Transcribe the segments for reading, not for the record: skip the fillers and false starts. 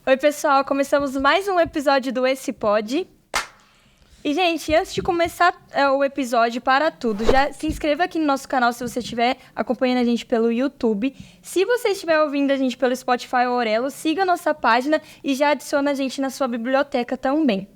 Oi, pessoal, começamos mais um episódio do Esse Pod. E, gente, antes de começar o episódio, para tudo, já se inscreva aqui no nosso canal se você estiver acompanhando a gente pelo YouTube. Se você estiver ouvindo a gente pelo Spotify ou Orelo, siga a nossa página e já adiciona a gente na sua biblioteca também.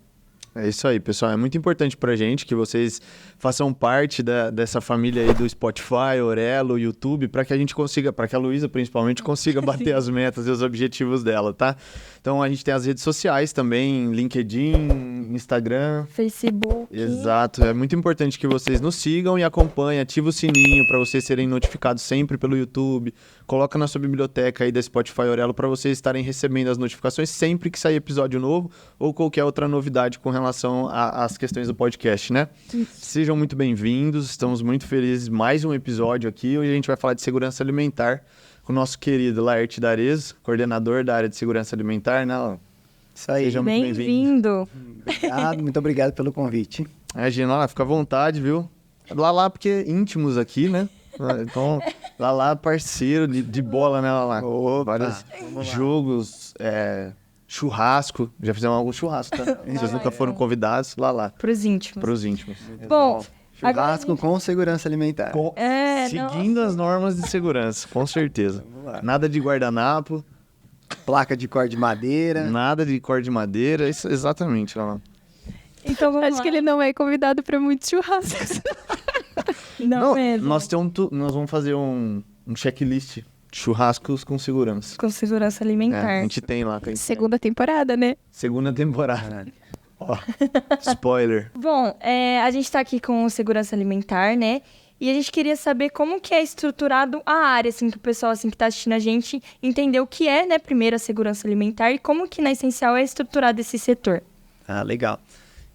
É isso aí, pessoal. É muito importante pra gente que vocês façam parte dessa família aí do Spotify, Orelo, YouTube, para que a gente consiga, para que a Luísa principalmente consiga bater as metas e os objetivos dela, tá? Então a gente tem as redes sociais também, LinkedIn, Instagram, Facebook. Exato. É muito importante que vocês nos sigam e acompanhem, ativa o sininho para vocês serem notificados sempre pelo YouTube. Coloca na sua biblioteca aí da Spotify Orelo para vocês estarem recebendo as notificações sempre que sair episódio novo ou qualquer outra novidade com relação às questões do podcast, né? Isso. Sejam muito bem-vindos, estamos muito felizes. Mais um episódio aqui, onde a gente vai falar de segurança alimentar com o nosso querido Laerte D'Arezzo, coordenador da área de segurança alimentar, né, Laura? Isso aí. Seja muito Bem-vindo. Obrigado, muito obrigado pelo convite. Gina, fica à vontade, viu? Lala, porque íntimos aqui, né? Então, Lala, parceiro de bola, né, Lala? Vários jogos, churrasco. Já fizemos algum churrasco, tá? Vocês nunca foram convidados, Lala. Pros íntimos. Pros íntimos. Bom, Churrasco com segurança alimentar. Seguindo as normas de segurança, com certeza. Vamos lá. Nada de guardanapo, Placa de cor de madeira. nada de cor de madeira. Isso, exatamente, Lala. então vamos Acho lá. que ele não é convidado para muitos churrascos. Não mesmo. Nós vamos fazer um checklist de churrascos com segurança. Com segurança É, alimentar. a gente tem lá. Segunda temporada, né? Segunda temporada. Caralho. Ó, spoiler. Bom, a gente tá aqui com segurança alimentar, né? E a gente queria saber como que é estruturado a área, assim, que o pessoal, assim, que tá assistindo a gente entender o que é, né, primeiro a segurança alimentar e como que, na essencial, é estruturado esse setor. Ah, legal.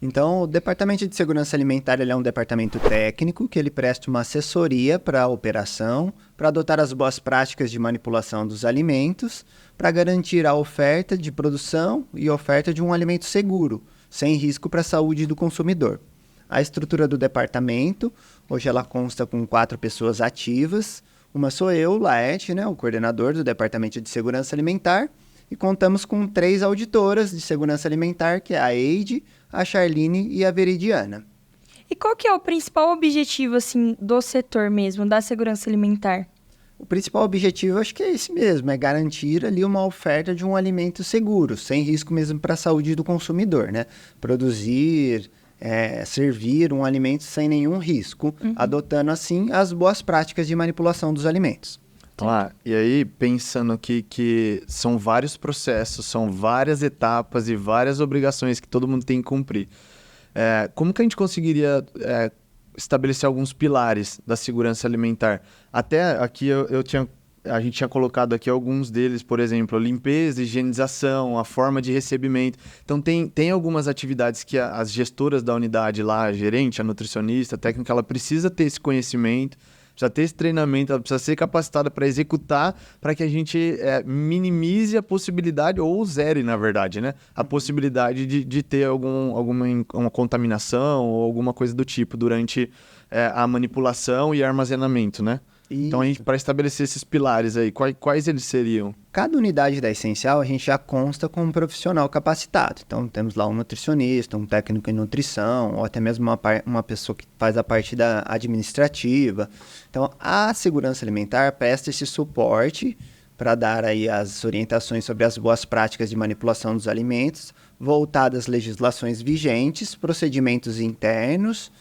Então, o Departamento de Segurança Alimentar ele é um departamento técnico que ele presta uma assessoria para a operação, para adotar as boas práticas de manipulação dos alimentos, para garantir a oferta de produção e oferta de um alimento seguro, sem risco para a saúde do consumidor. A estrutura do departamento, hoje ela consta com 4 pessoas ativas. Uma sou eu, Laerte, né, o coordenador do Departamento de Segurança Alimentar, e contamos com 3 auditoras de segurança alimentar, que é a Eide, a Charline e a Veridiana. E qual que é o principal objetivo, assim, do setor mesmo, da segurança alimentar? O principal objetivo, acho que é esse mesmo, é garantir ali uma oferta de um alimento seguro, sem risco mesmo para a saúde do consumidor, né? Produzir, servir um alimento sem nenhum risco, adotando assim as boas práticas de manipulação dos alimentos. E aí, pensando que são vários processos, são várias etapas e várias obrigações que todo mundo tem que cumprir. Como que a gente conseguiria estabelecer alguns pilares da segurança alimentar? Até aqui a gente tinha colocado aqui alguns deles, por exemplo, limpeza, higienização, a forma de recebimento. Então, tem algumas atividades que as gestoras da unidade lá, a gerente, a nutricionista, a técnica, ela precisa ter esse conhecimento, precisa ter esse treinamento, ela precisa ser capacitada para executar, para que a gente minimize a possibilidade, ou zere, na verdade, né? A possibilidade de ter uma contaminação ou alguma coisa do tipo durante a manipulação e armazenamento, né? Então, para estabelecer esses pilares aí, quais eles seriam? Cada unidade da Essencial a gente já consta com um profissional capacitado. Então, temos lá um nutricionista, um técnico em nutrição, ou até mesmo uma pessoa que faz a parte da administrativa. Então, a segurança alimentar presta esse suporte para dar aí as orientações sobre as boas práticas de manipulação dos alimentos, voltadas às legislações vigentes, procedimentos internos,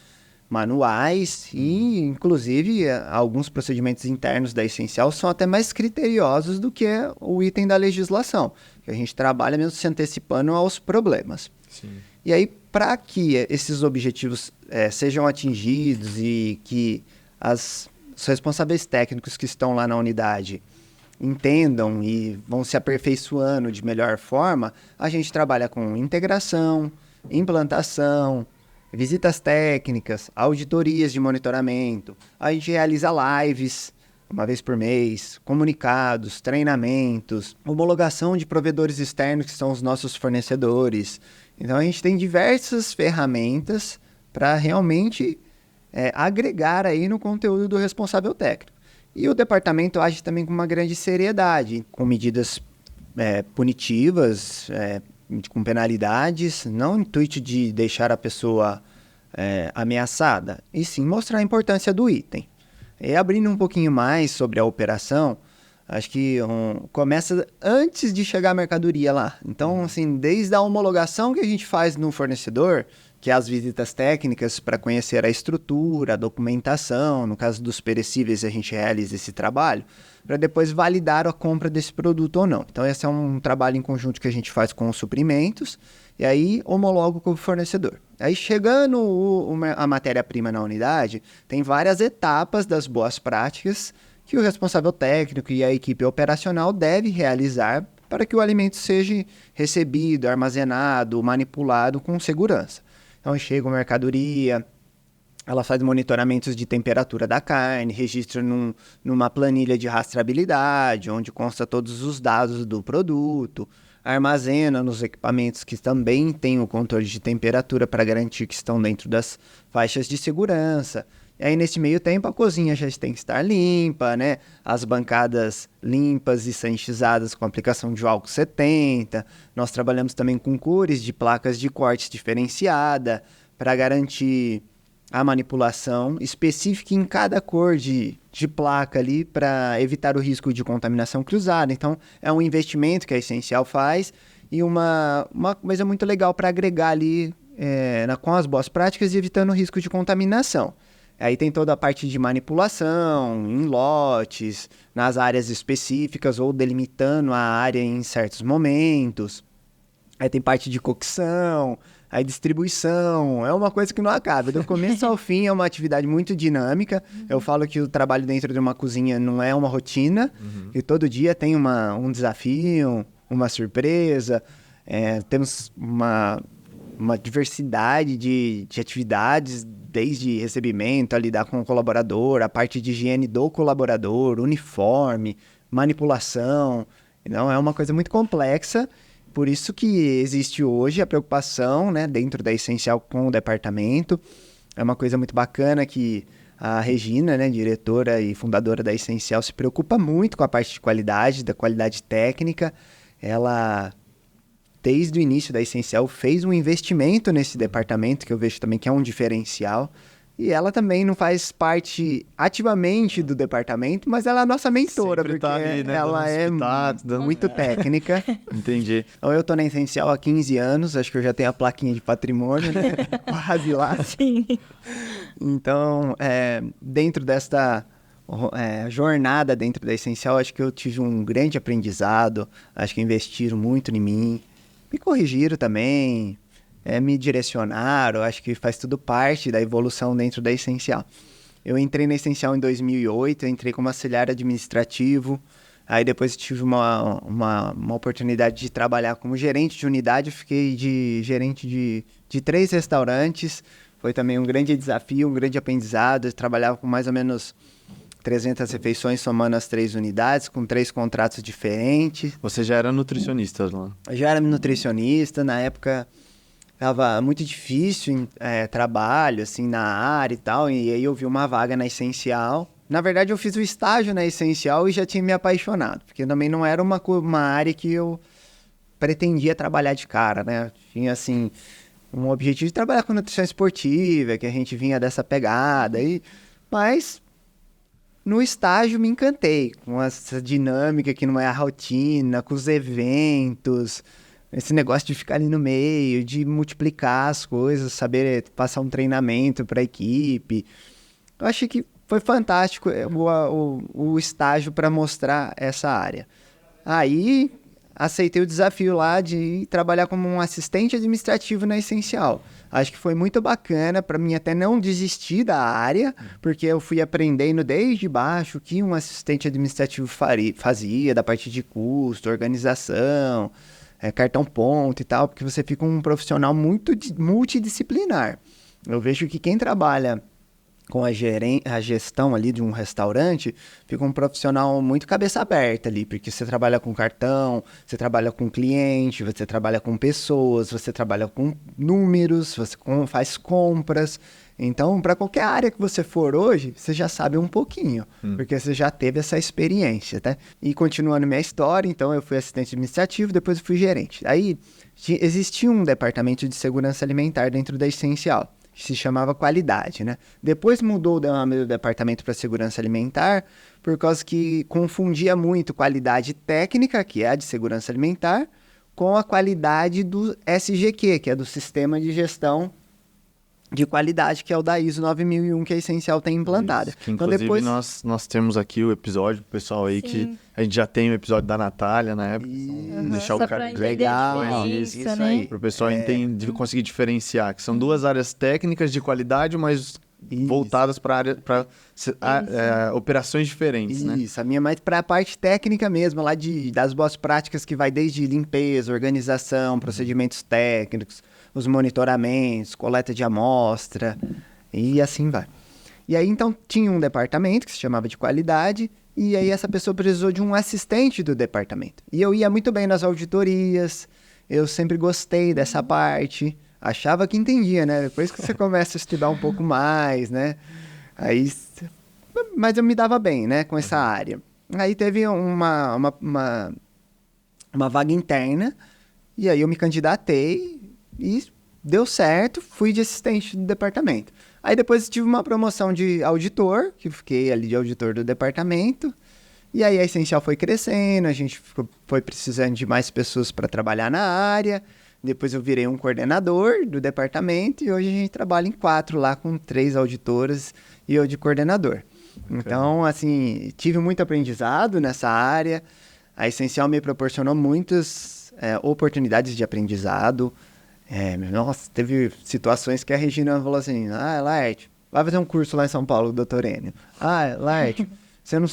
manuais e, inclusive, alguns procedimentos internos da Essencial são até mais criteriosos do que o item da legislação, que a gente trabalha mesmo se antecipando aos problemas. Sim. E aí, para que esses objetivos sejam atingidos e que os responsáveis técnicos que estão lá na unidade entendam e vão se aperfeiçoando de melhor forma, a gente trabalha com integração, implantação, visitas técnicas, auditorias de monitoramento, a gente realiza lives uma vez por mês, comunicados, treinamentos, homologação de provedores externos que são os nossos fornecedores. Então a gente tem diversas ferramentas para realmente agregar aí no conteúdo do responsável técnico. E o departamento age também com uma grande seriedade, com medidas punitivas, com penalidades, não no intuito de deixar a pessoa ameaçada, e sim mostrar a importância do item. E abrindo um pouquinho mais sobre a operação, acho que começa antes de chegar a mercadoria lá. Então, assim, desde a homologação que a gente faz no fornecedor, que é as visitas técnicas para conhecer a estrutura, a documentação, no caso dos perecíveis a gente realiza esse trabalho, para depois validar a compra desse produto ou não. Então esse é um trabalho em conjunto que a gente faz com os suprimentos, e aí homologo com o fornecedor. Aí chegando a matéria-prima na unidade, tem várias etapas das boas práticas que o responsável técnico e a equipe operacional deve realizar para que o alimento seja recebido, armazenado, manipulado com segurança. Então chega a mercadoria, ela faz monitoramentos de temperatura da carne, registra numa planilha de rastreabilidade, onde consta todos os dados do produto, armazena nos equipamentos que também têm o controle de temperatura para garantir que estão dentro das faixas de segurança. E aí, nesse meio tempo, a cozinha já tem que estar limpa, né? As bancadas limpas e sanitizadas com aplicação de álcool 70. Nós trabalhamos também com cores de placas de cortes diferenciada para garantir a manipulação específica em cada cor de placa ali para evitar o risco de contaminação cruzada. Então, é um investimento que a Essencial faz e uma coisa muito legal para agregar ali com as boas práticas e evitando o risco de contaminação. Aí tem toda a parte de manipulação, em lotes, nas áreas específicas ou delimitando a área em certos momentos. Aí tem parte de cocção, aí distribuição, é uma coisa que não acaba. Do começo ao fim é uma atividade muito dinâmica. Eu falo que o trabalho dentro de uma cozinha não é uma rotina, e todo dia tem um desafio, uma surpresa. Temos uma diversidade de atividades, desde recebimento, a lidar com o colaborador, a parte de higiene do colaborador, uniforme, manipulação. Então, é uma coisa muito complexa, por isso que existe hoje a preocupação, né, dentro da Essencial com o departamento. É uma coisa muito bacana que a Regina, né, diretora e fundadora da Essencial, se preocupa muito com a parte de qualidade, da qualidade técnica. Ela, desde o início da Essencial, fez um investimento nesse departamento, que eu vejo também que é um diferencial. E ela também não faz parte ativamente do departamento, mas ela é a nossa mentora, Sempre porque tá ali, né, ela é muito técnica. Entendi. Então, eu tô na Essencial há 15 anos, acho que eu já tenho a plaquinha de patrimônio, né? Quase lá. Sim. Então, dentro desta jornada dentro da Essencial, acho que eu tive um grande aprendizado, acho que investiram muito em mim, me corrigiram também, me direcionaram, acho que faz tudo parte da evolução dentro da Essencial. Eu entrei na Essencial em 2008, eu entrei como auxiliar administrativo, aí depois tive uma oportunidade de trabalhar como gerente de unidade, eu fiquei de gerente de 3 restaurantes, foi também um grande desafio, um grande aprendizado, eu trabalhava com mais ou menos 300 refeições somando as 3 unidades, com 3 contratos diferentes. Você já era nutricionista lá? Eu já era nutricionista, na época estava muito difícil trabalho, assim, na área e tal, e aí eu vi uma vaga na Essencial. Na verdade, eu fiz o estágio na Essencial e já tinha me apaixonado, porque também não era uma área que eu pretendia trabalhar de cara, né? Eu tinha, assim, um objetivo de trabalhar com nutrição esportiva, que a gente vinha dessa pegada, mas no estágio me encantei com essa dinâmica que não é a rotina, com os eventos, esse negócio de ficar ali no meio, de multiplicar as coisas, saber passar um treinamento para a equipe. Eu achei que foi fantástico o estágio para mostrar essa área. Aí aceitei o desafio lá de trabalhar como um assistente administrativo na Essencial. Acho que foi muito bacana para mim até não desistir da área, porque eu fui aprendendo desde baixo o que um assistente administrativo fazia, da parte de custo, organização, cartão ponto e tal, porque você fica um profissional muito multidisciplinar. Eu vejo que quem trabalha com a gestão ali de um restaurante, fica um profissional muito cabeça aberta ali, porque você trabalha com cartão, você trabalha com cliente, você trabalha com pessoas, você trabalha com números, você faz compras. Então, para qualquer área que você for hoje, você já sabe um pouquinho, porque você já teve essa experiência, tá? E continuando minha história, então eu fui assistente administrativo, depois eu fui gerente. Aí, existia um departamento de segurança alimentar dentro da Essencial, que se chamava qualidade, né? Depois mudou o meu departamento para segurança alimentar, por causa que confundia muito qualidade técnica, que é a de segurança alimentar, com a qualidade do SGQ, que é do Sistema de Gestão de Qualidade, que é o da ISO 9001, que a Essencial tem implantada. Isso, que, inclusive, depois... nós temos aqui o episódio, pessoal aí, Sim. que a gente já tem o episódio da Natália na época. Deixar Só o pra cara entender a legal, diferença, isso né? aí. para o pessoal conseguir diferenciar, que são duas áreas técnicas de qualidade, mas voltadas para operações diferentes, né? Isso, a minha é mais para a parte técnica mesmo, lá das boas práticas, que vai desde limpeza, organização, procedimentos técnicos, os monitoramentos, coleta de amostra, e assim vai. E aí, então, tinha um departamento que se chamava de qualidade, e aí essa pessoa precisou de um assistente do departamento. E eu ia muito bem nas auditorias, eu sempre gostei dessa parte, achava que entendia, né? Depois que você começa a estudar um pouco mais, né? Aí, mas eu me dava bem, né, com essa área. Aí teve uma vaga interna, e aí eu me candidatei, e deu certo, fui de assistente do departamento. Aí depois tive uma promoção de auditor, que fiquei ali de auditor do departamento, e aí a Essencial foi crescendo, a gente foi precisando de mais pessoas para trabalhar na área, depois eu virei um coordenador do departamento, e hoje a gente trabalha em 4 lá, com 3 auditoras e eu de coordenador. Então, assim, tive muito aprendizado nessa área, a Essencial me proporcionou muitas oportunidades de aprendizado. Nossa, teve situações que a Regina falou assim: Laerte, vai fazer um curso lá em São Paulo, doutor Enio. Laerte, você não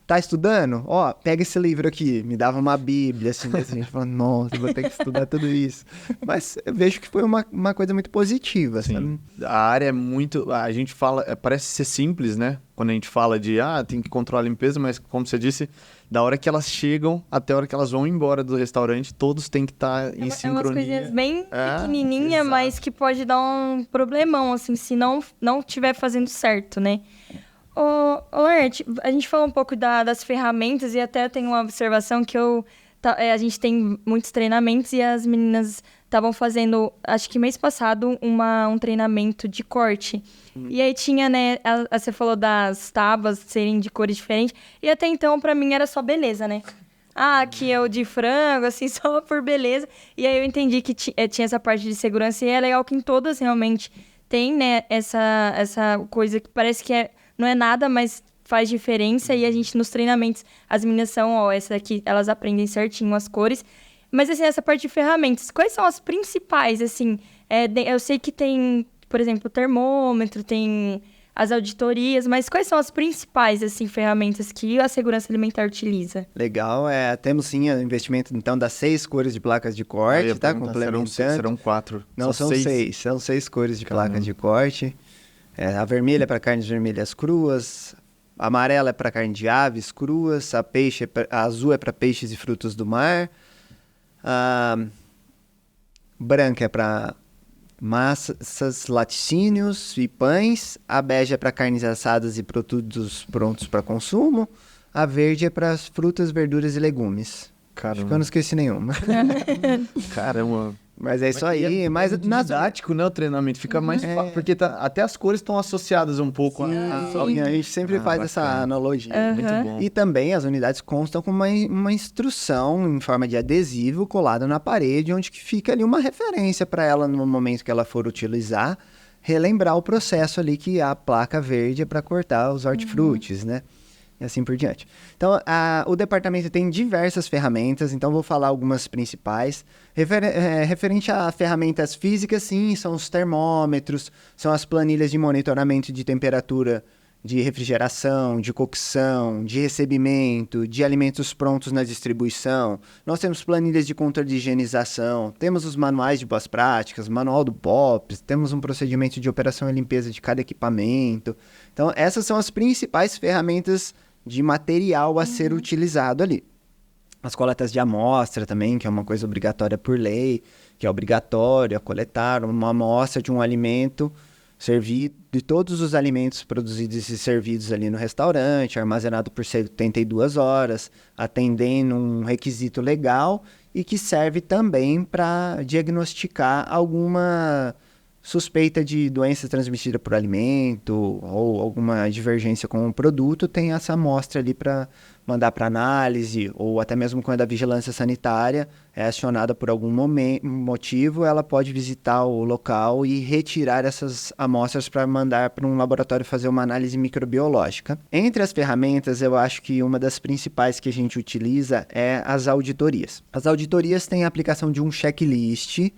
tá estudando? Ó, pega esse livro aqui. Me dava uma bíblia, assim, a gente falando, nossa, vou ter que estudar tudo isso. Mas eu vejo que foi uma coisa muito positiva, Sim. sabe? A área é muito... A gente fala... Parece ser simples, né? Quando a gente fala de, tem que controlar a limpeza, mas como você disse, da hora que elas chegam até a hora que elas vão embora do restaurante, todos têm que estar em sincronia. É umas coisinhas bem pequenininha, exato. mas que pode dar um problemão, assim, se não estiver fazendo certo, né? Ô, Laerte, a gente falou um pouco das ferramentas e até tem uma observação que a gente tem muitos treinamentos e as meninas estavam fazendo, acho que mês passado, um treinamento de corte. E aí tinha, né, você falou das tábuas serem de cores diferentes, e até então, pra mim, era só beleza, né? Aqui é o de frango, assim, só por beleza. E aí eu entendi que tinha essa parte de segurança, e é legal que em todas realmente tem, né, essa coisa que parece que não é nada, mas faz diferença. E a gente, nos treinamentos, as meninas são, essa daqui, elas aprendem certinho as cores. Mas, assim, essa parte de ferramentas, quais são as principais, assim? Eu sei que tem, por exemplo, o termômetro, tem as auditorias, mas quais são as principais, assim, ferramentas que a segurança alimentar utiliza? Legal, temos sim o investimento, então, das 6 cores de placas de corte, tá? Complementando. Serão 4. Não, são 6. São 6 cores de placas de corte. A vermelha é para carnes vermelhas cruas, a amarela é para carne de aves cruas, a azul é para peixes e frutos do mar, a branca é para massas, laticínios e pães, a bege é para carnes assadas e produtos prontos para consumo, a verde é para frutas, verduras e legumes. Caramba. Acho que eu não esqueci nenhuma. Caramba. Mas é isso aí. Mas muito didático, né, o treinamento. Fica mais fácil, porque até as cores estão associadas um pouco. A gente sempre faz essa analogia. Muito bom. E também as unidades constam com uma instrução em forma de adesivo colado na parede, onde que fica ali uma referência para ela no momento que ela for utilizar, relembrar o processo ali, que a placa verde é para cortar os hortifrutis, né? E assim por diante. Então, o departamento tem diversas ferramentas, então vou falar algumas principais. Referente a ferramentas físicas, sim, são os termômetros, são as planilhas de monitoramento de temperatura de refrigeração, de cocção, de recebimento, de alimentos prontos na distribuição. Nós temos planilhas de controle de higienização, temos os manuais de boas práticas, manual do POPs, temos um procedimento de operação e limpeza de cada equipamento. Então, essas são as principais ferramentas de material a ser utilizado ali. As coletas de amostra também, que é uma coisa obrigatória por lei, que é obrigatório a coletar uma amostra de um alimento servido, de todos os alimentos produzidos e servidos ali no restaurante, armazenado por 72 horas, atendendo um requisito legal e que serve também para diagnosticar alguma suspeita de doença transmitida por alimento ou alguma divergência com o produto, tem essa amostra ali para mandar para análise, ou até mesmo quando a vigilância sanitária é acionada por algum motivo, ela pode visitar o local e retirar essas amostras para mandar para um laboratório fazer uma análise microbiológica. Entre as ferramentas, eu acho que uma das principais que a gente utiliza é as auditorias. As auditorias têm a aplicação de um checklist.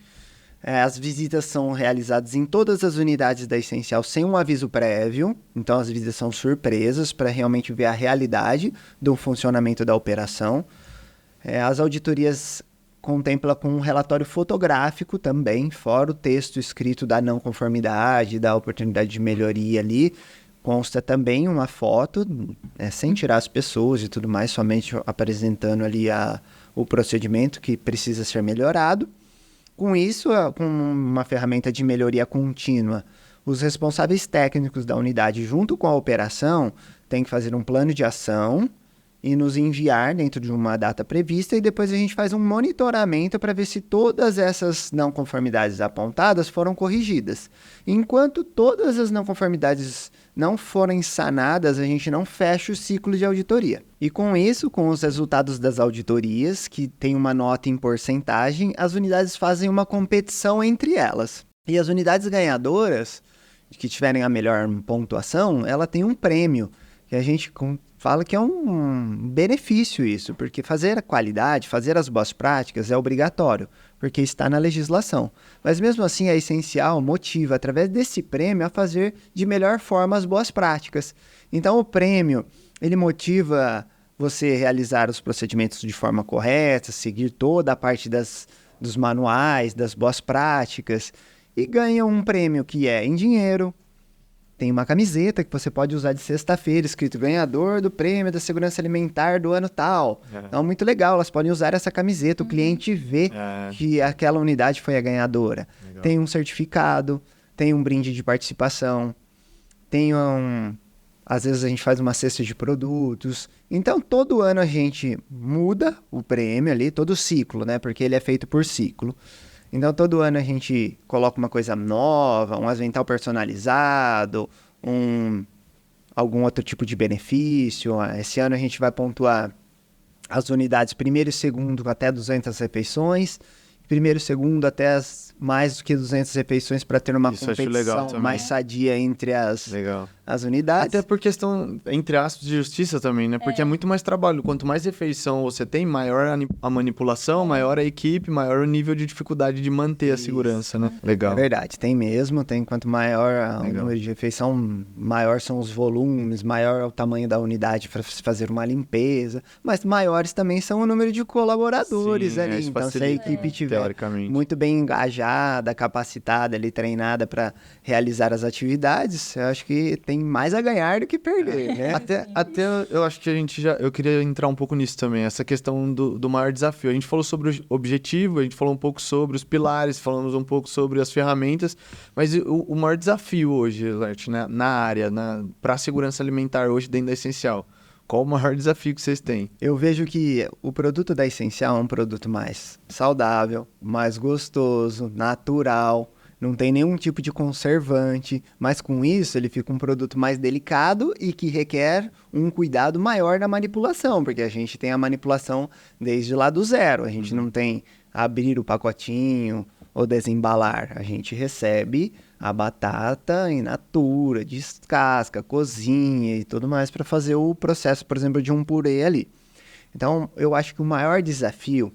As visitas são realizadas em todas as unidades da Essencial sem um aviso prévio, então as visitas são surpresas para realmente ver a realidade do funcionamento da operação. As auditorias contemplam com um relatório fotográfico também, fora o texto escrito da não conformidade, da oportunidade de melhoria ali. Consta também uma foto, sem tirar as pessoas e tudo mais, somente apresentando ali o procedimento que precisa ser melhorado. Com isso, com uma ferramenta de melhoria contínua, os responsáveis técnicos da unidade, junto com a operação, têm que fazer um plano de ação e nos enviar dentro de uma data prevista, e depois a gente faz um monitoramento para ver se todas essas não conformidades apontadas foram corrigidas. Enquanto todas as não conformidades não forem sanadas, a gente não fecha o ciclo de auditoria. E com isso, com os resultados das auditorias, que tem uma nota em porcentagem, as unidades fazem uma competição entre elas. E as unidades ganhadoras, que tiverem a melhor pontuação, ela tem um prêmio, que a gente fala que é um benefício isso, porque fazer a qualidade, fazer as boas práticas é obrigatório, porque está na legislação. Mas mesmo assim é essencial, motiva através desse prêmio a fazer de melhor forma as boas práticas. Então o prêmio, ele motiva você a realizar os procedimentos de forma correta, seguir toda a parte dos manuais, das boas práticas, e ganha um prêmio que é em dinheiro. Tem uma camiseta que você pode usar de sexta-feira, escrito ganhador do prêmio da segurança alimentar do ano tal. Então, muito legal, elas podem usar essa camiseta, o cliente vê que aquela unidade foi a ganhadora. Legal. Tem um certificado, tem um brinde de participação, às vezes a gente faz uma cesta de produtos. Então, todo ano a gente muda o prêmio ali, todo o ciclo, né? Porque ele é feito por ciclo. Então, todo ano a gente coloca uma coisa nova, um avental personalizado, algum outro tipo de benefício. Esse ano a gente vai pontuar as unidades primeiro e segundo até 200 refeições, primeiro e segundo até mais do que 200 refeições para ter uma competição mais sadia entre as unidades. Até por questão, entre aspas, de justiça também, né? Porque é muito mais trabalho. Quanto mais refeição você tem, maior a manipulação, maior a equipe, maior o nível de dificuldade de manter a segurança, né? Legal. É verdade, tem mesmo. Quanto maior o número de refeição, maior são os volumes, maior é o tamanho da unidade para fazer uma limpeza. Mas maiores também são o número de colaboradores ali. Então, se a equipe tiver muito bem engajada, capacitada, ali, treinada para realizar as atividades, eu acho que tem mais a ganhar do que perder, né? Até eu acho que eu queria entrar um pouco nisso também, essa questão do maior desafio. A gente falou sobre o objetivo, a gente falou um pouco sobre os pilares, falamos um pouco sobre as ferramentas, mas o maior desafio hoje, Lert, né, na área, para a segurança alimentar hoje dentro da Essencial, qual o maior desafio que vocês têm? Eu vejo que o produto da Essencial é um produto mais saudável, mais gostoso, natural, não tem nenhum tipo de conservante, mas com isso ele fica um produto mais delicado e que requer um cuidado maior na manipulação, porque a gente tem a manipulação desde lá do zero, a gente não tem abrir o pacotinho ou desembalar, a gente recebe a batata in natura, descasca, cozinha e tudo mais para fazer o processo, por exemplo, de um purê ali. Então, eu acho que o maior desafio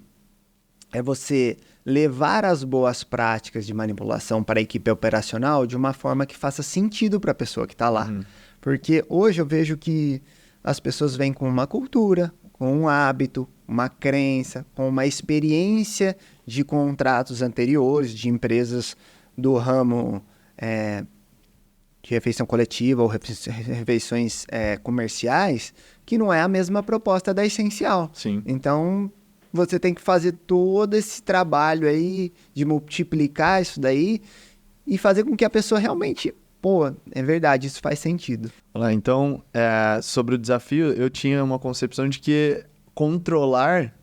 é você levar as boas práticas de manipulação para a equipe operacional de uma forma que faça sentido para a pessoa que está lá. Porque hoje eu vejo que as pessoas vêm com uma cultura, com um hábito, uma crença, com uma experiência de contratos anteriores, de empresas do ramo de refeição coletiva ou refeições comerciais, que não é a mesma proposta da Essencial. Sim. Então, você tem que fazer todo esse trabalho aí de multiplicar isso daí e fazer com que a pessoa realmente, pô, é verdade, isso faz sentido. Olha lá, então, sobre o desafio, eu tinha uma concepção de que controlar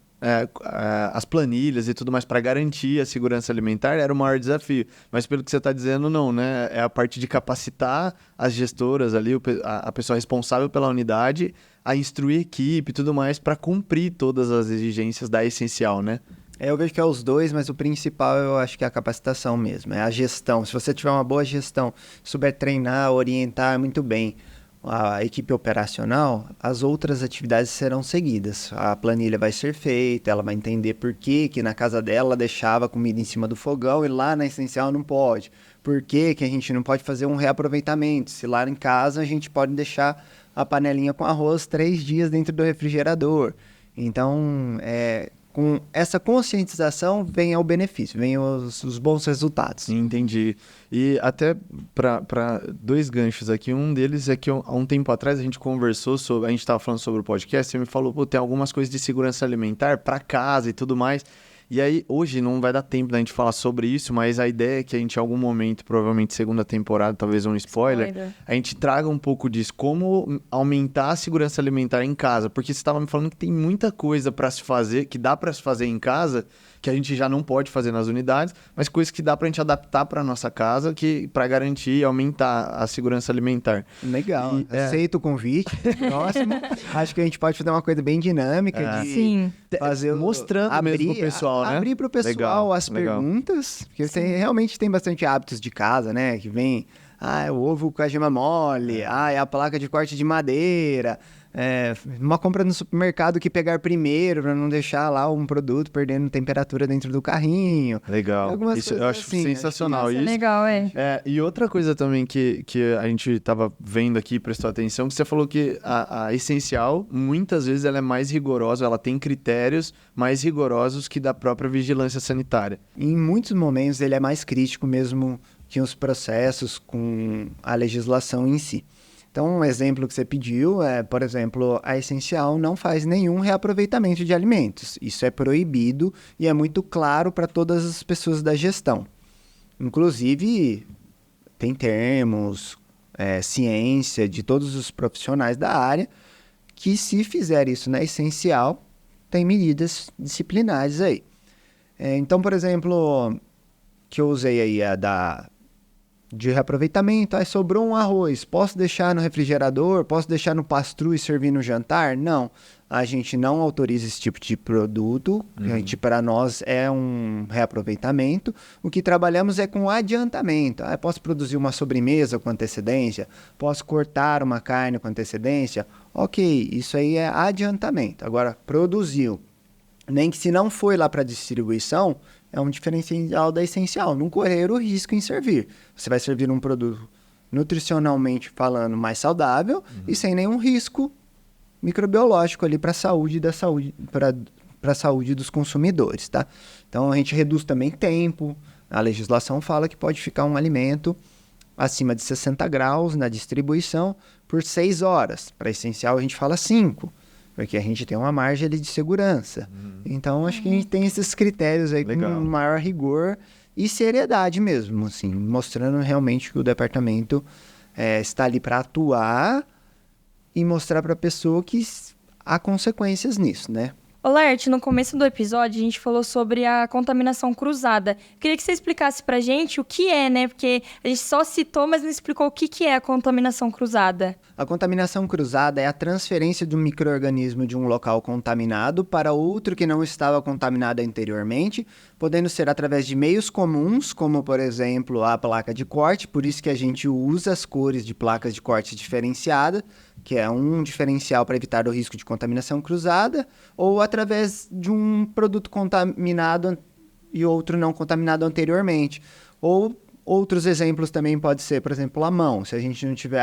as planilhas e tudo mais para garantir a segurança alimentar era o maior desafio. Mas pelo que você está dizendo, não, né? É a parte de capacitar as gestoras ali, a pessoa responsável pela unidade, a instruir a equipe e tudo mais para cumprir todas as exigências da Essencial, né? Eu vejo que é os dois, mas o principal eu acho que é a capacitação mesmo, é a gestão. Se você tiver uma boa gestão, souber treinar, orientar muito bem a equipe operacional, as outras atividades serão seguidas. A planilha vai ser feita, ela vai entender por que na casa dela deixava comida em cima do fogão e lá na Essencial não pode. Por que a gente não pode fazer um reaproveitamento? Se lá em casa a gente pode deixar a panelinha com arroz 3 dias dentro do refrigerador. Então, com essa conscientização vem o benefício, vem os bons resultados. Entendi. E até para 2 ganchos aqui, um deles é que há um tempo atrás a gente conversou sobre, a gente estava falando sobre o podcast, você me falou, pô, tem algumas coisas de segurança alimentar para casa e tudo mais. E aí, hoje não vai dar tempo da gente falar sobre isso, mas a ideia é que a gente, em algum momento, provavelmente segunda temporada, talvez um spoiler, a gente traga um pouco disso, como aumentar a segurança alimentar em casa. Porque você estava me falando que tem muita coisa para se fazer, que dá para se fazer em casa, que a gente já não pode fazer nas unidades, mas coisas que dá para a gente adaptar para nossa casa, para garantir e aumentar a segurança alimentar. Legal, aceito o convite. Próximo, acho que a gente pode fazer uma coisa bem dinâmica de Sim. fazer mostrando mesmo pro pessoal, né? Abrir para o pessoal Legal, as perguntas, porque realmente tem bastante hábitos de casa, né? Que vem, é o ovo com a gema mole, é a placa de corte de madeira. Uma compra no supermercado que pegar primeiro para não deixar lá um produto perdendo temperatura dentro do carrinho. Legal. Isso eu acho assim, sensacional. Isso é legal, E outra coisa também que a gente estava vendo aqui, prestou atenção, que você falou que a Essencial, muitas vezes ela é mais rigorosa, ela tem critérios mais rigorosos que da própria vigilância sanitária. Em muitos momentos ele é mais crítico mesmo que os processos com a legislação em si. Então, um exemplo que você pediu por exemplo, a Essencial não faz nenhum reaproveitamento de alimentos. Isso é proibido e é muito claro para todas as pessoas da gestão. Inclusive, tem termos, ciência de todos os profissionais da área que, se fizer isso na Essencial, tem medidas disciplinares aí. Então, por exemplo, que eu usei aí de reaproveitamento, aí sobrou um arroz, posso deixar no refrigerador, posso deixar no pastrue e servir no jantar? Não, a gente não autoriza esse tipo de produto, para nós é um reaproveitamento, o que trabalhamos é com adiantamento, posso produzir uma sobremesa com antecedência, posso cortar uma carne com antecedência, ok, isso aí é adiantamento. Agora, produziu, nem que se não foi lá para distribuição, é um diferencial da Essencial, não correr o risco em servir. Você vai servir um produto nutricionalmente falando mais saudável e sem nenhum risco microbiológico ali para a saúde para a saúde dos consumidores, tá? Então a gente reduz também tempo. A legislação fala que pode ficar um alimento acima de 60 graus na distribuição por 6 horas. Para Essencial a gente fala 5. Porque a gente tem uma margem ali de segurança. Então, acho que a gente tem esses critérios aí Legal. com maior rigor e seriedade mesmo, assim, mostrando realmente que o departamento está ali para atuar e mostrar para a pessoa que há consequências nisso, né? Ô, Laerte, no começo do episódio, a gente falou sobre a contaminação cruzada. Queria que você explicasse pra gente o que é, né? Porque a gente só citou, mas não explicou o que é a contaminação cruzada. A contaminação cruzada é a transferência de um micro-organismo de um local contaminado para outro que não estava contaminado anteriormente, podendo ser através de meios comuns, como, por exemplo, a placa de corte, por isso que a gente usa as cores de placas de corte diferenciada, que é um diferencial para evitar o risco de contaminação cruzada, ou através de um produto contaminado e outro não contaminado anteriormente. Ou outros exemplos também pode ser, por exemplo, a mão. Se a gente não tiver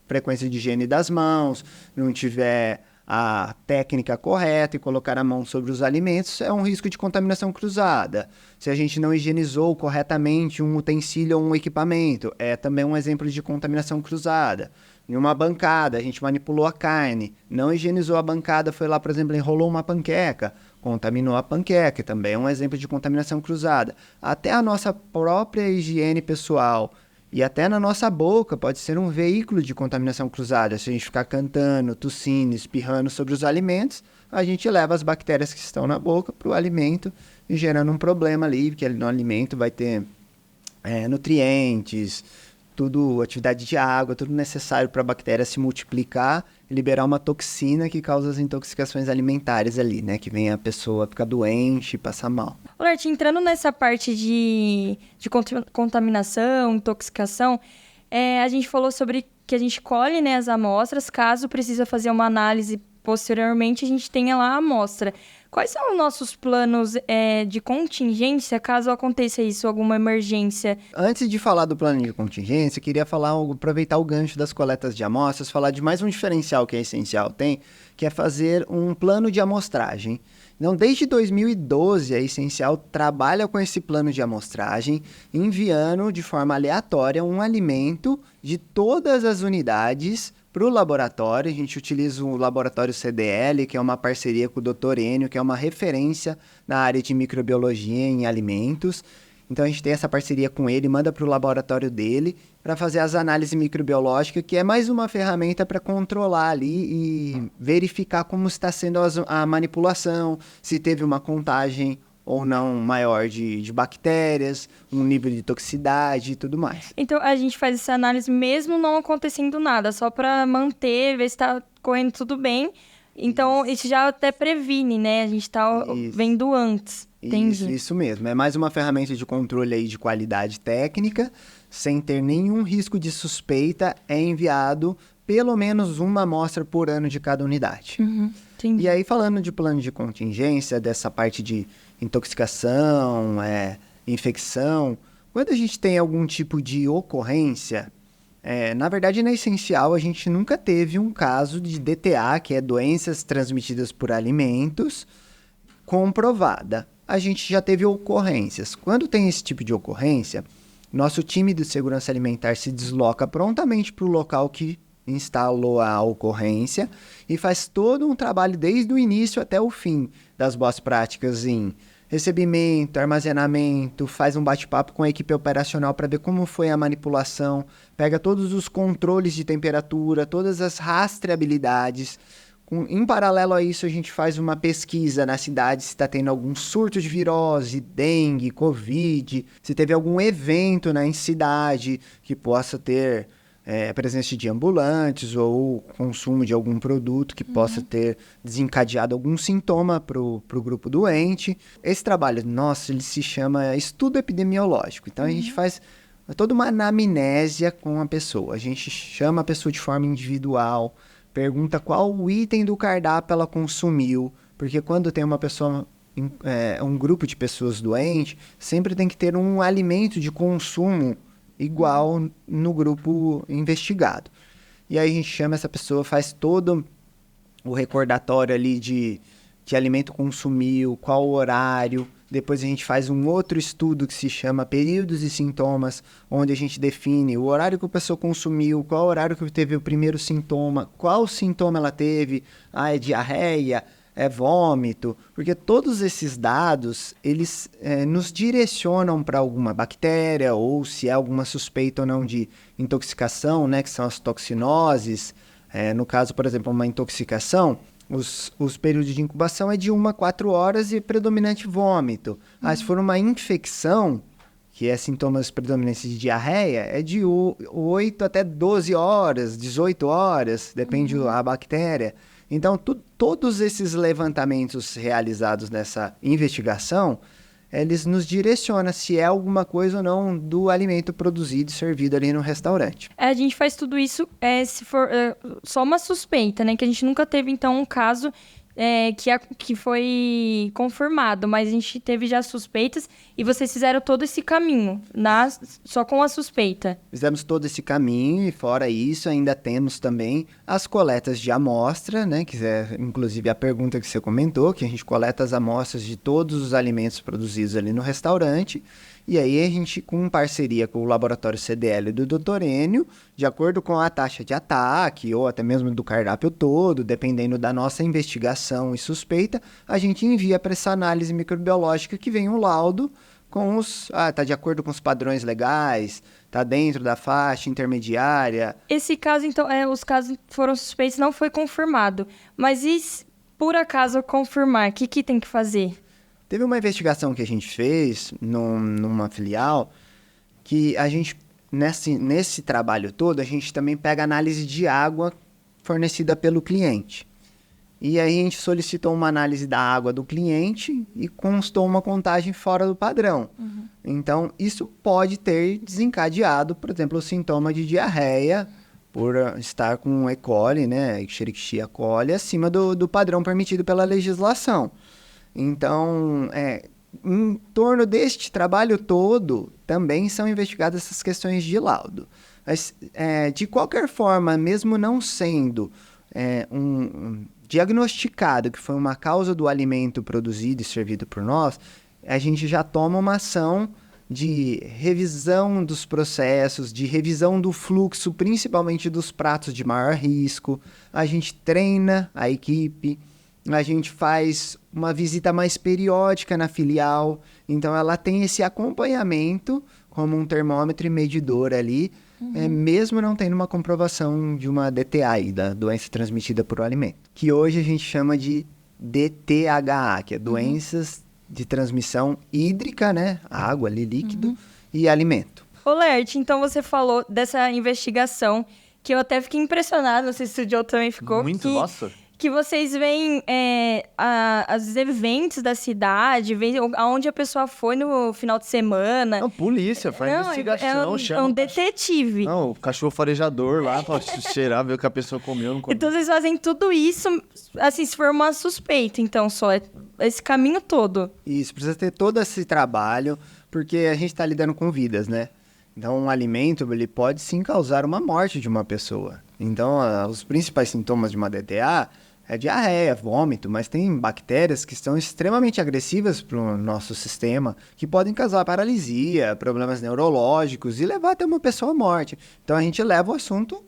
frequência de higiene das mãos, não tiver a técnica correta e colocar a mão sobre os alimentos, é um risco de contaminação cruzada. Se a gente não higienizou corretamente um utensílio ou um equipamento, é também um exemplo de contaminação cruzada. Em uma bancada, a gente manipulou a carne, não higienizou a bancada, foi lá, por exemplo, enrolou uma panqueca, contaminou a panqueca, também é um exemplo de contaminação cruzada. Até a nossa própria higiene pessoal e até na nossa boca pode ser um veículo de contaminação cruzada. Se a gente ficar cantando, tossindo, espirrando sobre os alimentos, a gente leva as bactérias que estão na boca para o alimento e gerando um problema ali, porque no alimento vai ter nutrientes, tudo, atividade de água, tudo necessário para a bactéria se multiplicar e liberar uma toxina que causa as intoxicações alimentares ali, né? Que vem a pessoa ficar doente, passar mal. Lort, entrando nessa parte de contaminação, intoxicação, a gente falou sobre que a gente colhe, né, as amostras, caso precisa fazer uma análise posteriormente, a gente tenha lá a amostra. Quais são os nossos planos de contingência, caso aconteça isso, alguma emergência? Antes de falar do plano de contingência, queria aproveitar o gancho das coletas de amostras, falar de mais um diferencial que a Essencial tem, que é fazer um plano de amostragem. Então, desde 2012, a Essencial trabalha com esse plano de amostragem, enviando de forma aleatória um alimento de todas as unidades para o laboratório. A gente utiliza o laboratório CDL, que é uma parceria com o Dr. Enio, que é uma referência na área de microbiologia em alimentos. Então, a gente tem essa parceria com ele, manda para o laboratório dele para fazer as análises microbiológicas, que é mais uma ferramenta para controlar ali e verificar como está sendo a manipulação, se teve uma contagem ou não maior de bactérias, um nível de toxicidade e tudo mais. Então, a gente faz essa análise mesmo não acontecendo nada, só para manter, ver se está correndo tudo bem. Então, isso já até previne, né? A gente está vendo antes. Entendi. Isso mesmo. É mais uma ferramenta de controle aí de qualidade técnica, sem ter nenhum risco de suspeita, é enviado pelo menos uma amostra por ano de cada unidade. Entendi. E aí, falando de plano de contingência, dessa parte de intoxicação, infecção, quando a gente tem algum tipo de ocorrência, na verdade, na Essencial, a gente nunca teve um caso de DTA, que é doenças transmitidas por alimentos, comprovada. A gente já teve ocorrências. Quando tem esse tipo de ocorrência, nosso time de segurança alimentar se desloca prontamente para o local que instalou a ocorrência e faz todo um trabalho desde o início até o fim das boas práticas em recebimento, armazenamento, faz um bate-papo com a equipe operacional para ver como foi a manipulação, pega todos os controles de temperatura, todas as rastreabilidades. Em paralelo a isso, a gente faz uma pesquisa na cidade se está tendo algum surto de virose, dengue, covid, se teve algum evento na cidade que possa ter presença de ambulantes ou consumo de algum produto que possa ter desencadeado algum sintoma para o grupo doente. Esse trabalho nosso, ele se chama estudo epidemiológico. Então, a gente faz toda uma anamnésia com a pessoa. A gente chama a pessoa de forma individual, pergunta qual o item do cardápio ela consumiu, porque quando tem uma pessoa, um grupo de pessoas doentes, sempre tem que ter um alimento de consumo igual no grupo investigado. E aí a gente chama essa pessoa, faz todo o recordatório ali de que alimento consumiu, qual o horário. Depois a gente faz um outro estudo que se chama períodos e sintomas, onde a gente define o horário que a pessoa consumiu, qual o horário que teve o primeiro sintoma, qual sintoma ela teve, é diarreia, é vômito, porque todos esses dados, eles nos direcionam para alguma bactéria ou se há alguma suspeita ou não de intoxicação, né, que são as toxinoses. No caso, por exemplo, uma intoxicação, os períodos de incubação é de 1 a 4 horas e predominante vômito. Se for uma infecção, que é sintomas predominantes de diarreia, é de 8 até 12 horas, 18 horas, depende da bactéria. Então, todos esses levantamentos realizados nessa investigação, eles nos direcionam se é alguma coisa ou não do alimento produzido e servido ali no restaurante. A gente faz tudo isso se for só uma suspeita, né? Que a gente nunca teve, então, um caso que foi confirmado, mas a gente teve já suspeitas e vocês fizeram todo esse caminho, só com a suspeita. Fizemos todo esse caminho e, fora isso, ainda temos também as coletas de amostra, né? Que é, inclusive, a pergunta que você comentou, que a gente coleta as amostras de todos os alimentos produzidos ali no restaurante. E aí a gente, com parceria com o laboratório CDL do Dr. Enio, de acordo com a taxa de ataque ou até mesmo do cardápio todo, dependendo da nossa investigação e suspeita, a gente envia para essa análise microbiológica que vem um laudo com tá de acordo com os padrões legais, tá dentro da faixa intermediária. Esse caso, então, os casos foram suspeitos, não foi confirmado. Mas e se por acaso confirmar, o que tem que fazer? Teve uma investigação que a gente fez numa filial que a gente, nesse trabalho todo, a gente também pega análise de água fornecida pelo cliente. E aí a gente solicitou uma análise da água do cliente e constou uma contagem fora do padrão. Uhum. Então, isso pode ter desencadeado, por exemplo, o sintoma de diarreia por estar com E. coli, né, Escherichia coli, acima do padrão permitido pela legislação. Então, em torno deste trabalho todo, também são investigadas essas questões de laudo. Mas, de qualquer forma, mesmo não sendo diagnosticado que foi uma causa do alimento produzido e servido por nós, a gente já toma uma ação de revisão dos processos, de revisão do fluxo, principalmente dos pratos de maior risco. A gente treina a equipe. A gente faz uma visita mais periódica na filial, então ela tem esse acompanhamento como um termômetro e medidor ali, mesmo não tendo uma comprovação de uma DTA, da doença transmitida por alimento, que hoje a gente chama de DTHA, que é doenças de transmissão hídrica, né? Água ali, líquido, e alimento. Ô, Lert, então você falou dessa investigação, que eu até fiquei impressionado, não sei se o Joe também ficou. Nossa! Que vocês veem os eventos da cidade, veem aonde a pessoa foi no final de semana. Não, polícia, faz investigação, chama. É um detetive. Não, o cachorro farejador lá pra cheirar, ver o que a pessoa comeu, não comeu. Então vocês fazem tudo isso, assim, se for uma suspeita, então, só esse caminho todo. Isso, precisa ter todo esse trabalho, porque a gente tá lidando com vidas, né? Então, um alimento, ele pode sim causar uma morte de uma pessoa. Então, os principais sintomas de uma DTA é diarreia, vômito, mas tem bactérias que são extremamente agressivas para o nosso sistema, que podem causar paralisia, problemas neurológicos e levar até uma pessoa à morte. Então a gente leva o assunto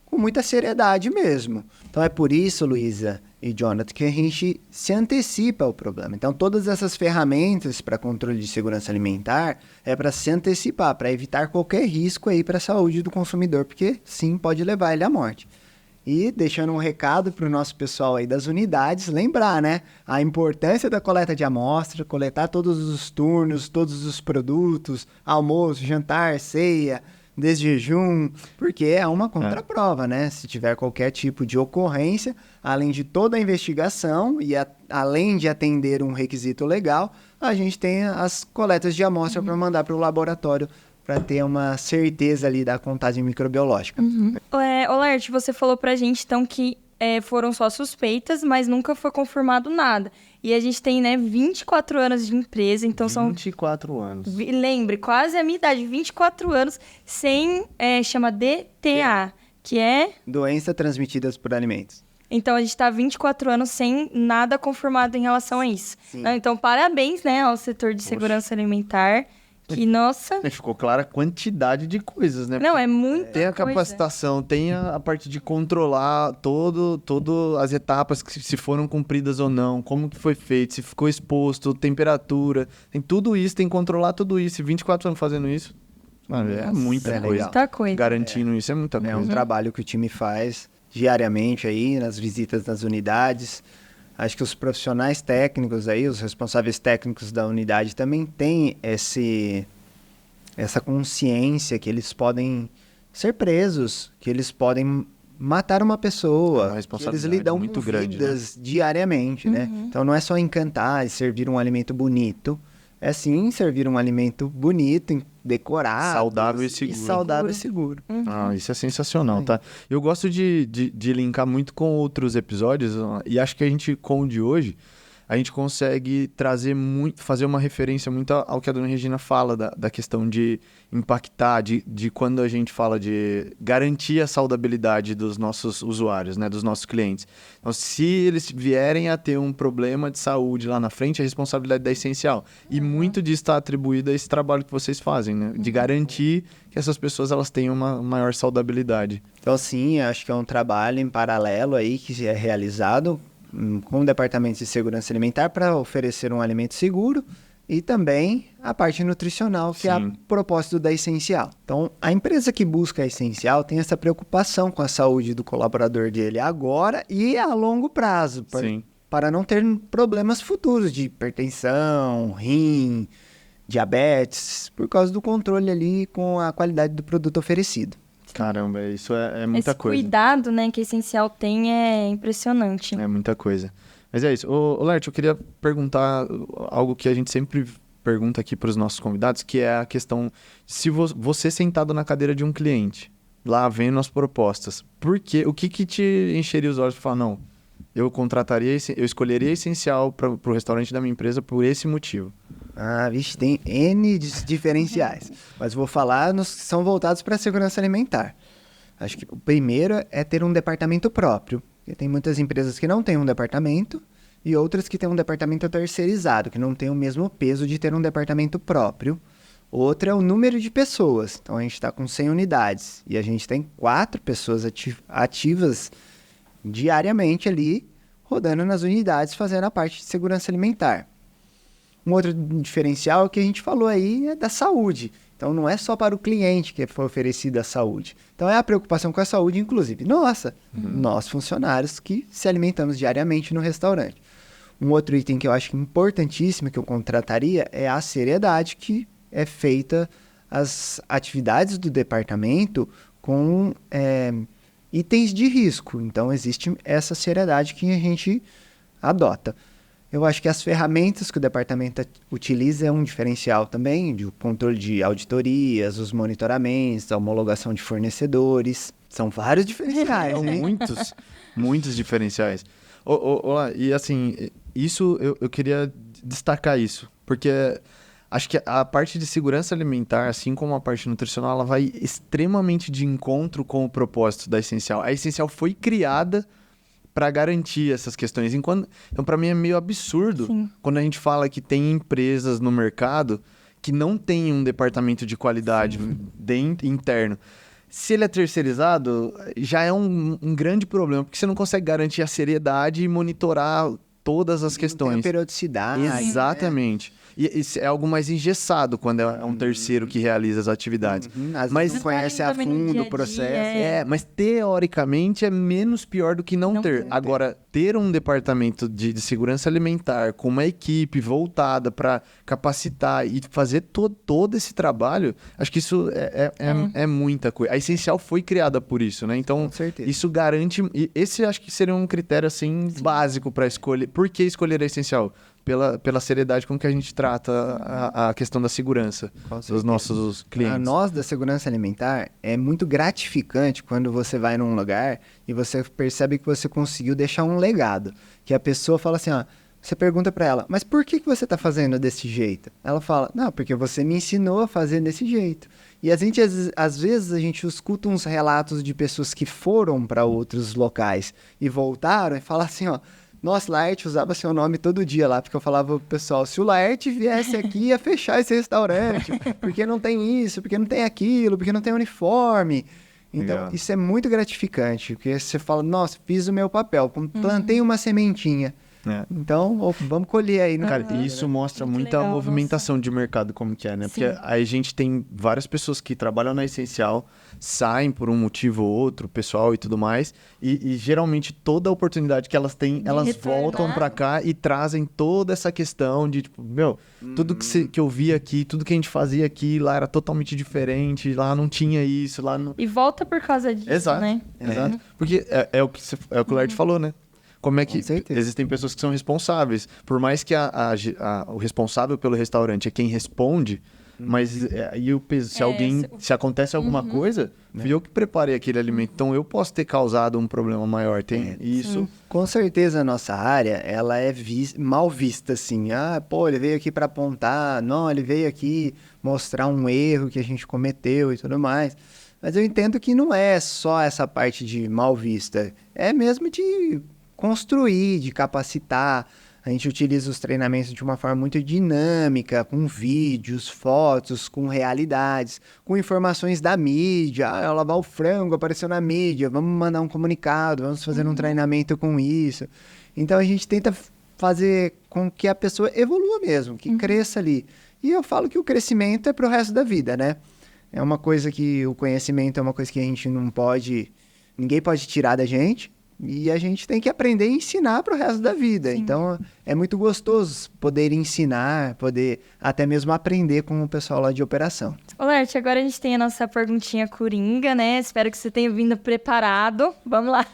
com muita seriedade mesmo. Então é por isso, Luísa e Jonathan, que a gente se antecipa ao problema. Então todas essas ferramentas para controle de segurança alimentar é para se antecipar, para evitar qualquer risco aí para a saúde do consumidor, porque sim, pode levar ele à morte. E deixando um recado para o nosso pessoal aí das unidades, lembrar, né? A importância da coleta de amostra, coletar todos os turnos, todos os produtos, almoço, jantar, ceia, desjejum, porque é uma contraprova, né? Se tiver qualquer tipo de ocorrência, além de toda a investigação e além de atender um requisito legal, a gente tem as coletas de amostra para mandar para o laboratório para ter uma certeza ali da contagem microbiológica. Lert, você falou pra gente, então, que foram só suspeitas, mas nunca foi confirmado nada. E a gente tem, né, 24 anos de empresa, então 24 anos. Lembre, quase a minha idade, 24 anos, sem, chama DTA, que é... Doença transmitida por alimentos. Então, a gente está 24 anos sem nada confirmado em relação a isso. Então, parabéns, né, ao setor de segurança alimentar. Que, nossa... Ficou clara a quantidade de coisas, né? Não, é muita Tem a capacitação, tem a parte de controlar todas as etapas que se foram cumpridas ou não, como que foi feito, se ficou exposto, temperatura, tem tudo isso, tem que controlar tudo isso. E 24 anos fazendo isso, mano, é muita coisa. Muita coisa. Garantindo isso, é muita coisa. É um trabalho que o time faz diariamente aí, nas visitas nas unidades. Acho que os profissionais técnicos aí, os responsáveis técnicos da unidade também têm essa consciência que eles podem ser presos, que eles podem matar uma pessoa, que eles lidam muito com grande, vidas diariamente, né? Então não é só encantar e servir um alimento bonito, é sim servir um alimento bonito, decorado. Saudável e seguro. saudável e seguro. Ah, isso é sensacional, tá? Eu gosto de linkar muito com outros episódios, e acho que a gente, com o de hoje, a gente consegue trazer muito, fazer uma referência muito ao que a dona Regina fala, da questão de impactar, de quando a gente fala de garantir a saudabilidade dos nossos usuários, né, dos nossos clientes. Então, se eles vierem a ter um problema de saúde lá na frente, a responsabilidade é essencial. E muito disso está atribuído a esse trabalho que vocês fazem, né, de garantir que essas pessoas elas tenham uma maior saudabilidade. Então, sim, acho que é um trabalho em paralelo aí que é realizado com o Departamento de Segurança Alimentar para oferecer um alimento seguro e também a parte nutricional, que é a propósito da Essencial. Então, a empresa que busca a Essencial tem essa preocupação com a saúde do colaborador dele agora e a longo prazo, para não ter problemas futuros de hipertensão, rim, diabetes, por causa do controle ali com a qualidade do produto oferecido. Caramba, isso é muita coisa. Esse cuidado, né, que a Essencial tem é impressionante. É muita coisa. Mas é isso. Ô Laerte, eu queria perguntar algo que a gente sempre pergunta aqui para os nossos convidados, que é a questão, se você sentado na cadeira de um cliente, lá vendo as propostas, o que te encheria os olhos para falar, não, eu escolheria a Essencial para o restaurante da minha empresa por esse motivo? Ah, vixe, tem N diferenciais. Mas vou falar nos que são voltados para a segurança alimentar. Acho que o primeiro é ter um departamento próprio. Porque tem muitas empresas que não têm um departamento e outras que têm um departamento terceirizado, que não tem o mesmo peso de ter um departamento próprio. Outra é o número de pessoas. Então, a gente está com 100 unidades e a gente tem 4 pessoas ativas diariamente ali, rodando nas unidades, fazendo a parte de segurança alimentar. Um outro diferencial que a gente falou aí é da saúde. Então, não é só para o cliente que foi oferecida a saúde. Então, é a preocupação com a saúde, inclusive. Nós funcionários que se alimentamos diariamente no restaurante. Um outro item que eu acho importantíssimo que eu contrataria é a seriedade que é feita as atividades do departamento com itens de risco. Então, existe essa seriedade que a gente adota. Eu acho que as ferramentas que o departamento utiliza é um diferencial também, de controle de auditorias, os monitoramentos, a homologação de fornecedores. São vários diferenciais. São muitos diferenciais. E assim, isso eu queria destacar isso, porque acho que a parte de segurança alimentar, assim como a parte nutricional, ela vai extremamente de encontro com o propósito da Essencial. A Essencial foi criada para garantir essas questões. Então, para mim, é meio absurdo quando a gente fala que tem empresas no mercado que não tem um departamento de qualidade interno. Se ele é terceirizado, já é um grande problema, porque você não consegue garantir a seriedade e monitorar todas as questões. Tem a periodicidade. Exatamente. E isso é algo mais engessado quando é um terceiro que realiza as atividades. Mas não conhece a fundo o processo. Mas teoricamente é menos pior do que não ter. Agora, ter um departamento de segurança alimentar com uma equipe voltada para capacitar e fazer todo esse trabalho, acho que isso é muita coisa. A Essencial foi criada por isso, né? Então, com certeza. Isso garante... Esse acho que seria um critério assim básico para escolher. Por que escolher a Essencial? Pela seriedade com que a gente trata a questão da segurança dos nossos clientes. A nós da segurança alimentar é muito gratificante quando você vai num lugar e você percebe que você conseguiu deixar um legado. Que a pessoa fala assim, você pergunta para ela, mas por que você está fazendo desse jeito? Ela fala, não, porque você me ensinou a fazer desse jeito. E às vezes a gente escuta uns relatos de pessoas que foram para outros locais e voltaram e falam assim, nossa, Laerte usava seu nome todo dia lá, porque eu falava pro pessoal, se o Laerte viesse aqui, ia fechar esse restaurante, porque não tem isso, porque não tem aquilo, porque não tem uniforme. Então, legal. Isso é muito gratificante, porque você fala, nossa, fiz o meu papel, plantei uma sementinha. Então, vamos colher aí. Cara, isso mostra muita legal, movimentação de mercado, como que é, né? Sim. Porque aí a gente tem várias pessoas que trabalham na Essencial, saem por um motivo ou outro, pessoal e tudo mais, e geralmente toda a oportunidade que elas têm, elas voltam pra cá e trazem toda essa questão de, tipo, tudo que eu vi aqui, tudo que a gente fazia aqui, lá era totalmente diferente, lá não tinha isso, lá não... E volta por causa disso, Exato, né? Exato. Porque é o que o Laerte falou, né? como é que Com certeza. existem pessoas que são responsáveis. Por mais que o responsável pelo restaurante é quem responde, mas aí se acontece alguma coisa, fui eu que preparei aquele alimento. Então eu posso ter causado um problema maior. Tem isso. Com certeza a nossa área, ela é mal vista, assim. Ah, pô, ele veio aqui para apontar, não, ele veio aqui mostrar um erro que a gente cometeu e tudo mais. Mas eu entendo que não é só essa parte de mal vista, é mesmo de construir, de capacitar. A gente utiliza os treinamentos de uma forma muito dinâmica, com vídeos, fotos, com realidades, com informações da mídia. Ah, lavar o frango apareceu na mídia, vamos mandar um comunicado, vamos fazer um treinamento com isso. Então a gente tenta fazer com que a pessoa evolua mesmo, que cresça ali. E eu falo que o crescimento é pro resto da vida, né? É uma coisa que o conhecimento é uma coisa que a gente não pode, ninguém pode tirar da gente. E a gente tem que aprender e ensinar para o resto da vida. Sim. Então, é muito gostoso poder ensinar, poder até mesmo aprender com o pessoal lá de operação. Ô, Lert, agora a gente tem a nossa perguntinha coringa, né? Espero que você tenha vindo preparado. Vamos lá.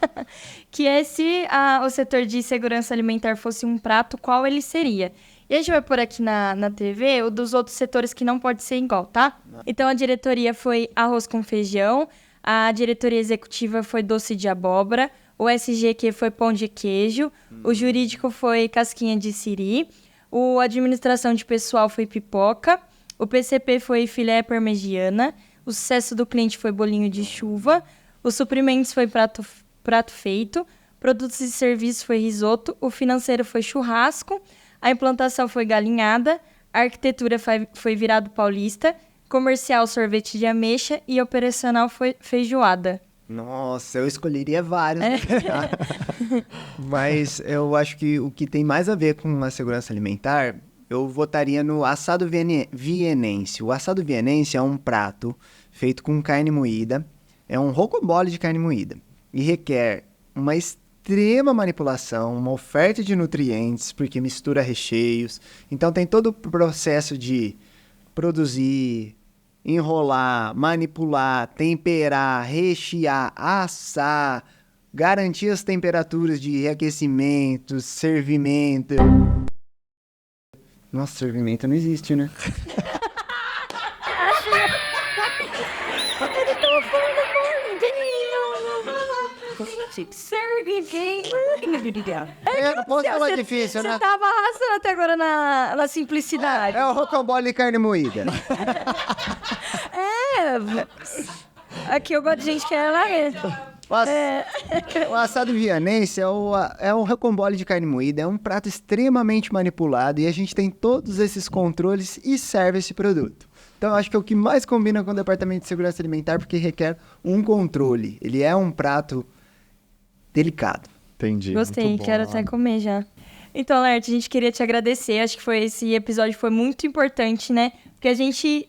Que é se o setor de segurança alimentar fosse um prato, qual ele seria? E a gente vai pôr aqui na TV o dos outros setores que não pode ser igual, tá? Então, a diretoria foi arroz com feijão, a diretoria executiva foi doce de abóbora, o SGQ foi pão de queijo, o jurídico foi casquinha de siri, o administração de pessoal foi pipoca, o PCP foi filé parmegiana, o sucesso do cliente foi bolinho de chuva, os suprimentos foi prato feito, produtos e serviços foi risoto, o financeiro foi churrasco, a implantação foi galinhada, a arquitetura foi virado paulista, comercial sorvete de ameixa e operacional foi feijoada. Nossa, eu escolheria vários. Mas eu acho que o que tem mais a ver com a segurança alimentar, eu votaria no assado vienense. O assado vienense é um prato feito com carne moída, é um rocambole de carne moída e requer uma extrema manipulação, uma oferta de nutrientes, porque mistura recheios. Então tem todo o processo de produzir, enrolar, manipular, temperar, rechear, assar, garantir as temperaturas de reaquecimento, servimento. Nossa, servimento não existe, né? Não posso falar difícil, né? Você tava arrasando até agora na simplicidade. É o rocambole de carne moída. Aqui eu gosto de gente que é lá mesmo. O assado vienense é um rocambole de carne moída, é um prato extremamente manipulado e a gente tem todos esses controles e serve esse produto. Então, eu acho que é o que mais combina com o Departamento de Segurança Alimentar, porque requer um controle. Ele é um prato delicado. Entendi. Gostei, quero até comer já. Então, Lert, a gente queria te agradecer. Acho que esse episódio foi muito importante, né? Porque a gente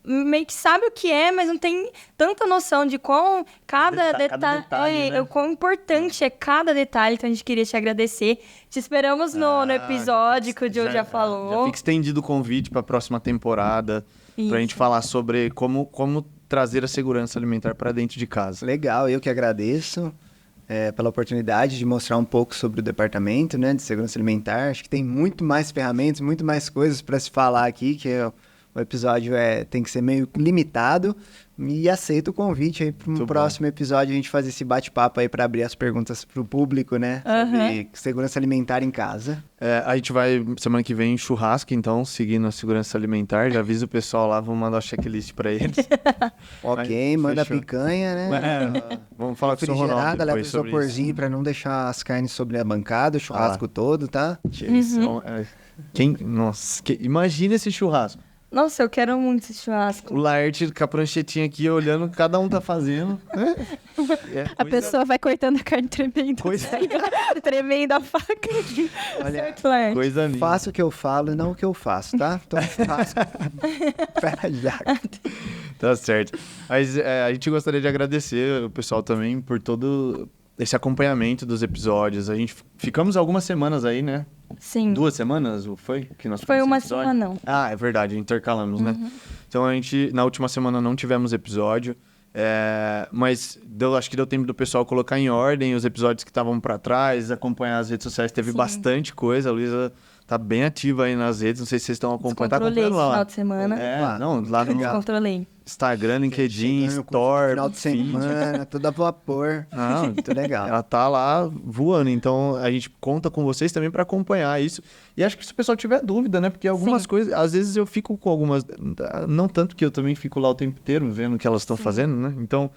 meio que sabe o que é, mas não tem tanta noção de qual cada detalhe, né? O quão importante é cada detalhe. Então, a gente queria te agradecer. Te esperamos no episódio que o Joe já falou. Já fica estendido o convite para a próxima temporada, para a gente falar sobre como trazer a segurança alimentar para dentro de casa. Legal, eu que agradeço pela oportunidade de mostrar um pouco sobre o departamento, né, de segurança alimentar. Acho que tem muito mais ferramentas, muito mais coisas para se falar aqui, que o episódio tem que ser meio limitado. E aceito o convite aí para um próximo episódio a gente fazer esse bate-papo aí para abrir as perguntas para o público, né? Sobre segurança alimentar em casa. A gente vai, semana que vem, churrasco, então, seguindo a segurança alimentar. Já avisa o pessoal lá, vamos mandar o checklist para eles. Ok, manda fechou. Picanha, né? Vamos falar com o seu Ronaldo leva o depois sobre isoporzinho para não deixar as carnes sobre a bancada, o churrasco todo, tá? Nossa, imagina esse churrasco. Nossa, eu quero muito esse churrasco. O Laerte com a pranchetinha aqui, olhando o que cada um tá fazendo. A pessoa vai cortando a carne tremendo. Tremendo a faca. Olha, Certo, Lert? Coisa linda. faço o que eu falo e não o que eu faço, tá? Então faço. Pera já. Tá certo. Mas a gente gostaria de agradecer o pessoal também por todo esse acompanhamento dos episódios. A gente ficamos algumas semanas aí, né? Sim. 2 semanas, foi? Que nós Foi uma episódio? semana, não. Ah, é verdade, intercalamos, né? Então, na última semana não tivemos episódio, mas acho que deu tempo do pessoal colocar em ordem os episódios que estavam para trás, acompanhar as redes sociais. Teve bastante coisa. A Luísa tá bem ativa aí nas redes. Não sei se vocês estão acompanhando. Tá Descontrolei acompanhando esse lá. final de semana. Não, lá no Descontrolei. Instagram, LinkedIn, Store, Final de semana, tudo a vapor. Não, Muito legal. ela tá lá voando, então a gente conta com vocês também para acompanhar isso. E acho que se o pessoal tiver dúvida, né? Porque algumas coisas, às vezes eu fico com algumas, não tanto que eu também fico lá o tempo inteiro vendo o que elas estão fazendo, né? Então,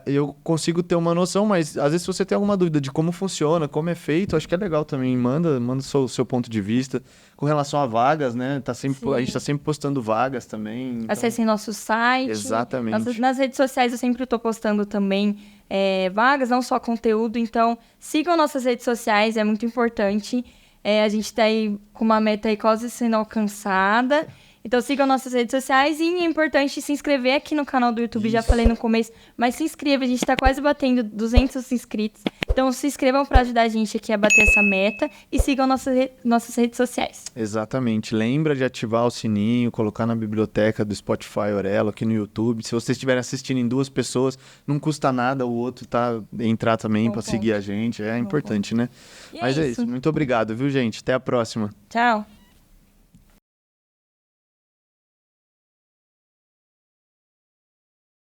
eu consigo ter uma noção, mas às vezes se você tem alguma dúvida de como funciona, como é feito, acho que é legal também. Manda o seu ponto de vista. Com relação a vagas, né? A gente tá sempre postando vagas também. Então... Acessem nosso site. Exatamente. Nas redes sociais eu sempre estou postando também vagas, não só conteúdo. Então, sigam nossas redes sociais, é muito importante. A gente está aí com uma meta aí quase sendo alcançada. Então, sigam nossas redes sociais e é importante se inscrever aqui no canal do YouTube, já falei no começo, mas se inscreva, a gente está quase batendo 200 inscritos. Então, se inscrevam para ajudar a gente aqui a bater essa meta e sigam nossas redes sociais. Exatamente. Lembra de ativar o sininho, colocar na biblioteca do Spotify Orelo, aqui no YouTube. Se vocês estiverem assistindo em 2 pessoas, não custa nada o outro entrar também para seguir a gente. É importante, né? Mas é isso. Muito obrigado, viu, gente? Até a próxima. Tchau.